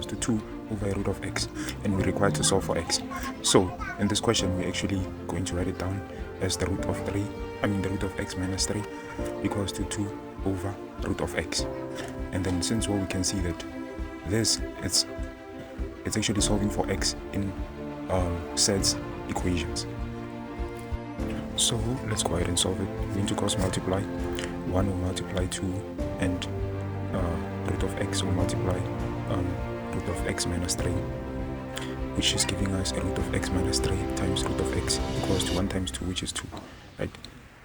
to 2 over a root of x, and we're required to solve for x. So in this question, we're actually going to write it down as the root of x minus 3 equals to 2 over root of x. And then since we can see that this it's actually solving for x in Surds equations. So let's go ahead and solve it. We're going to cross multiply. 1 will multiply 2, and root of x will multiply root of x minus 3, which is giving us a root of x minus 3 times root of x equals to 1 times 2, which is 2, right?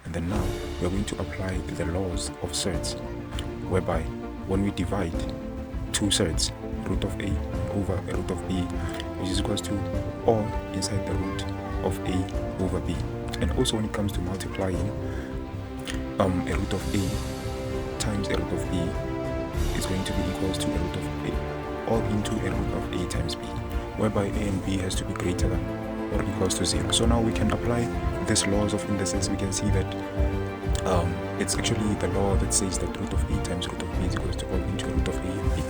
And then now we're going to apply the laws of surds, whereby when we divide two surds, root of a over a root of b, which is equals to all inside the root of a over b. And also when it comes to multiplying a root of a times a root of b is going to be equals to a root of a all into a root of a times b, whereby a and b has to be greater than or equals to 0. So now we can apply these laws of indices. We can see that it's actually the law that says that root of a times root of b is equals to all into root of a and b.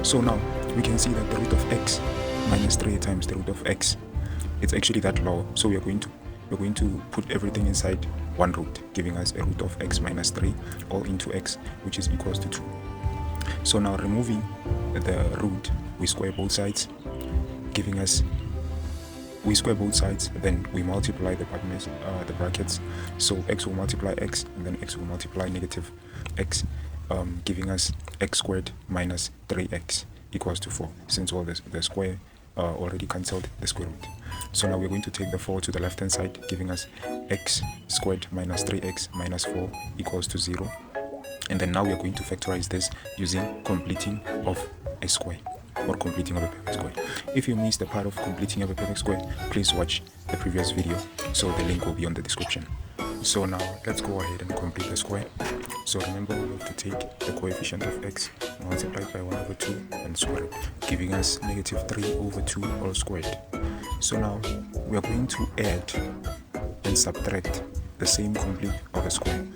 So now we can see that the root of x minus 3 times the root of x, it's actually that law. So we're going to put everything inside one root, giving us a root of x minus 3 all into x, which is equals to 2. So now removing the root, we square both sides, giving us, we square both sides, then we multiply the brackets. So x will multiply x, and then x will multiply negative x, giving us x squared minus 3x equals to 4, since all the square already cancelled the square root. So now we're going to take the 4 to the left hand side, giving us x squared minus 3x minus 4 equals to 0. And then now we are going to factorize this using completing of a square, or completing of a perfect square. If you missed the part of completing of a perfect square, please watch the previous video, so the link will be on the description. So now let's go ahead and complete the square. So remember, we have to take the coefficient of x multiplied by 1 over 2 and square it, giving us negative 3 over 2 all squared. So now we are going to add and subtract the same complete of a square,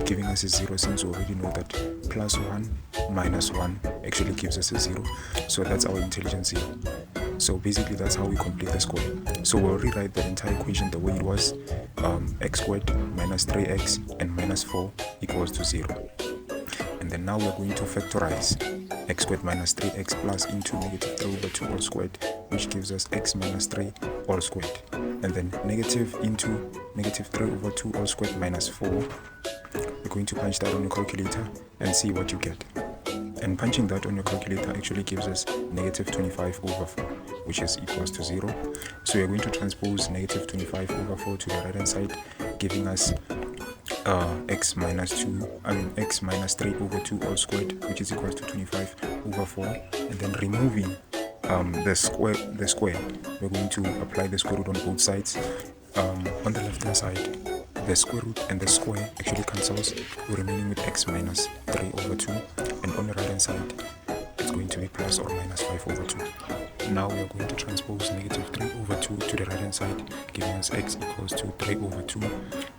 giving us a 0, since we already know that plus 1 minus 1 actually gives us a 0. So that's our intelligence here. So basically that's how we complete the square. So we'll rewrite the entire equation the way it was, x squared minus 3x and minus 4 equals to 0. And then now we're going to factorize x squared minus 3x plus into negative 3 over 2 all squared, which gives us x minus 3 all squared. And then negative into negative 3 over 2 all squared minus 4. We're going to punch that on your calculator and see what you get. And punching that on your calculator actually gives us negative 25 over 4, which is equals to 0. So we're going to transpose negative 25 over 4 to the right hand side, giving us x minus 3 over 2 all squared, which is equals to 25 over 4. And then removing the square, we're going to apply the square root on both sides. On the left hand side, the square root and the square actually cancels. We're remaining with x minus 3 over 2, and on the right hand side it's going to be plus or minus 5 over 2. Now we are going to transpose negative 3 over 2 to the right hand side, giving us x equals to 3 over 2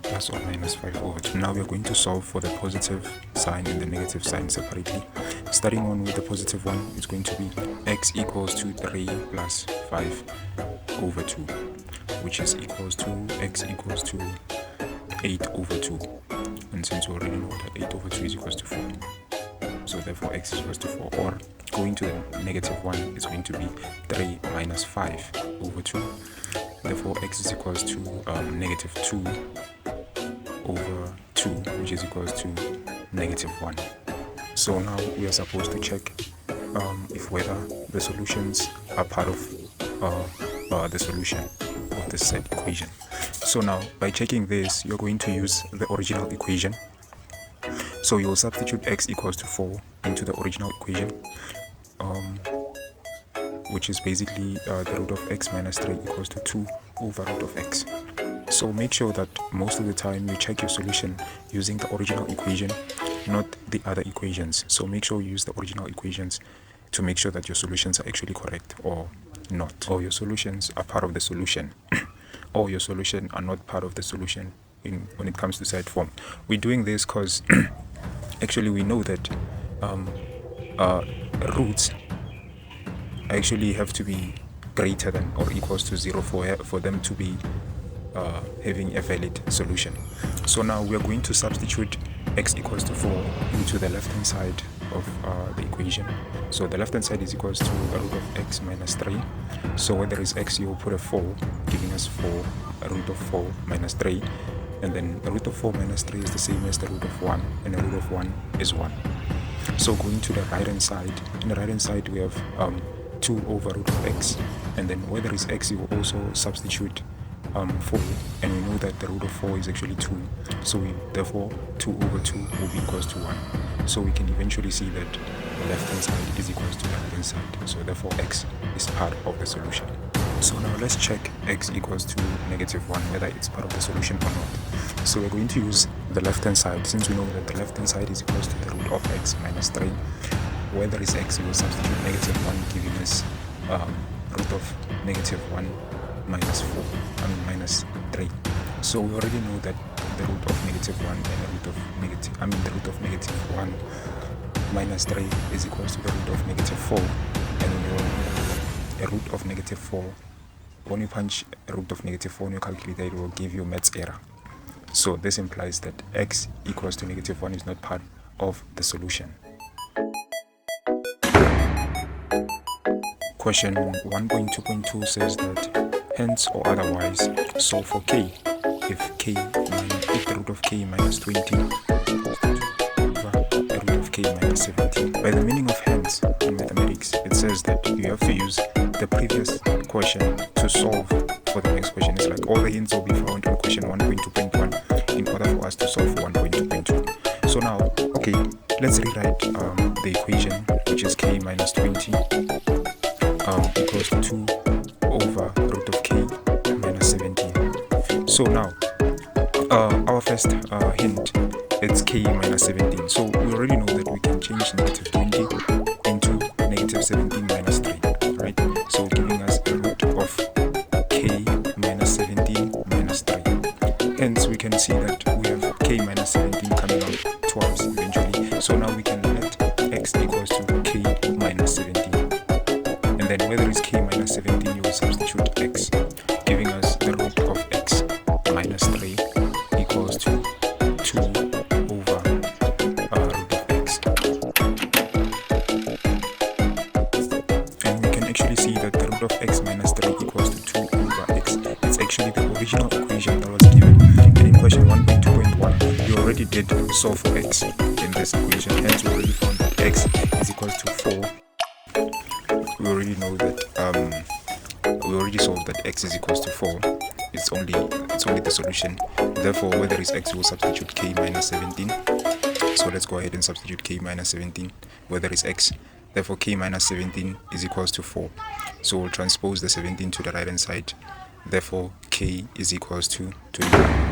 plus or minus 5 over 2. Now we are going to solve for the positive sign and the negative sign separately. Starting on with the positive one, it's going to be x equals to 3 plus 5 over 2, which is equals to x equals to 8 over 2. And since we already know that 8 over 2 is equals to 4, so therefore x is equals to 4. Or going to the negative one, it's going to be 3 minus 5 over 2. Therefore x is equals to negative 2 over 2, which is equals to negative 1. So now we are supposed to check if whether the solutions are part of the solution of the said equation. So now by checking this, you're going to use the original equation. So you'll substitute x equals to 4 into the original equation, which is basically the root of x minus 3 equals to 2 over root of x. So make sure that most of the time you check your solution using the original equation, not the other equations. So make sure you use the original equations to make sure that your solutions are actually correct or not, or your solutions are part of the solution or your solution are not part of the solution when it comes to side form. We're doing this because actually we know that roots actually have to be greater than or equals to 0 for them to be having a valid solution. So now we are going to substitute x equals to 4 into the left hand side of the equation. So the left hand side is equals to a root of x minus 3. So where there is x, you will put a 4, giving us 4, a root of 4 minus 3. And then the root of 4 minus 3 is the same as the root of 1, and the root of 1 is 1. So going to the right hand side, in the right hand side we have 2 over root of x, and then where there is x, you will also substitute 4, and we know that the root of 4 is actually 2, so therefore 2 over 2 will be equals to 1. So we can eventually see that the left hand side is equals to the right hand side, so therefore x is part of the solution. So now let's check x equals to negative 1, whether it's part of the solution or not. So we're going to use the left hand side, since we know that the left hand side is equals to the root of x minus 3. Where there is x, we will substitute negative 1, giving us root of negative 1 minus 4, minus 3. So we already know that the root of negative 1 and the root of negative 1 minus 3 is equals to the root of negative 4, and we know a root of negative 4. When you punch a root of negative 4 on your calculator, it will give you maths error. So this implies that x equals to negative 1 is not part of the solution. Question 1.2.2 says that hence or otherwise solve for k if the root of k minus 20 over the root of k minus 17. By the meaning of hence in mathematics, it says that you have to use the previous question to solve for the next question. It's like all the hints will be found in question 1.2.1 in order for us to solve for 1.2.2. So now, okay, let's rewrite the equation, which is k minus 20 equals to 2 over root of k minus 17. So now, our first hint, it's k minus 17. So we already know that we can change negative 20 into negative 17 minus 3, right? So giving us a root of k minus 17 minus 3. Hence, we can see that we have k minus 17 coming out twice eventually. So now we can let x equals to k minus 17. And then where there is k minus 17, you will substitute x, giving us the root of x minus 3 equals to 2 over root of x. And we can actually see that the root of x minus 3 equals to 2 over x. It's actually the original equation that was given. And in question 1.2.1, we already did solve for x in this equation. Hence, we already found that x is equals to 4. We already know that we already solved that x is equals to 4. It's only the solution. Therefore, where there is x, we will substitute k minus 17. So let's go ahead and substitute k minus 17 where there is x. Therefore, k minus 17 is equals to 4. So we'll transpose the 17 to the right hand side. Therefore, k is equals to 21.